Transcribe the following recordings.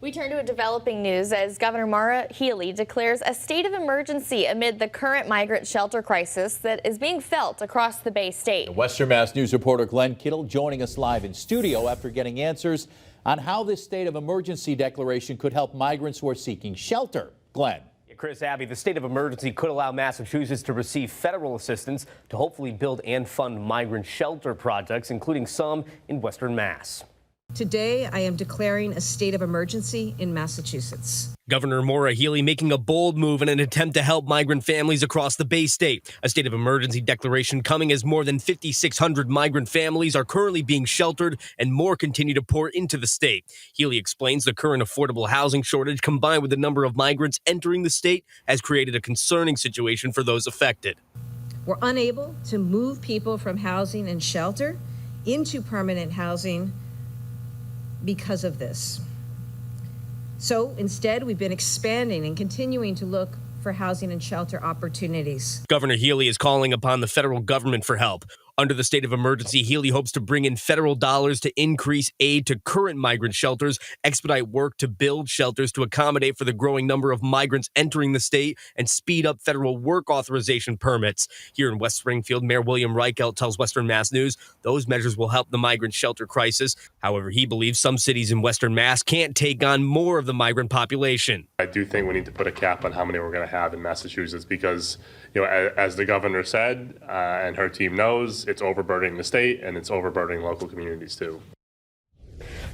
We turn to a developing news as Governor Maura Healey declares a state of emergency amid the current migrant shelter crisis that is being felt across the Bay State. Western Mass News reporter Glenn Kittle joining us live in studio after getting answers on how this state of emergency declaration could help migrants who are seeking shelter. Glenn. Chris, Abby, the state of emergency could allow Massachusetts to receive federal assistance to hopefully build and fund migrant shelter projects, including some in Western Mass. Today, I am declaring a state of emergency in Massachusetts. Governor Maura Healey making a bold move in an attempt to help migrant families across the Bay State. A state of emergency declaration coming as more than 5,600 migrant families are currently being sheltered and more continue to pour into the state. Healey explains the current affordable housing shortage combined with the number of migrants entering the state has created a concerning situation for those affected. We're unable to move people from housing and shelter into permanent housing because of this. So instead, we've been expanding and continuing to look for housing and shelter opportunities. Governor Healey is calling upon the federal government for help. Under the state of emergency, Healey hopes to bring in federal dollars to increase aid to current migrant shelters, expedite work to build shelters to accommodate for the growing number of migrants entering the state, and speed up federal work authorization permits. Here in West Springfield, Mayor William Reichelt tells Western Mass News those measures will help the migrant shelter crisis. However, he believes some cities in Western Mass can't take on more of the migrant population. I do think we need to put a cap on how many we're going to have in Massachusetts because, as the governor said, and her team knows, it's overburdening the state and it's overburdening local communities too.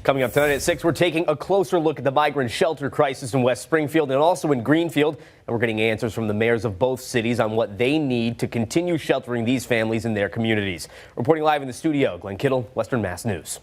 Coming up tonight at 6, we're taking a closer look at the migrant shelter crisis in West Springfield and also in Greenfield. And we're getting answers from the mayors of both cities on what they need to continue sheltering these families in their communities. Reporting live in the studio, Glenn Kittle, Western Mass News.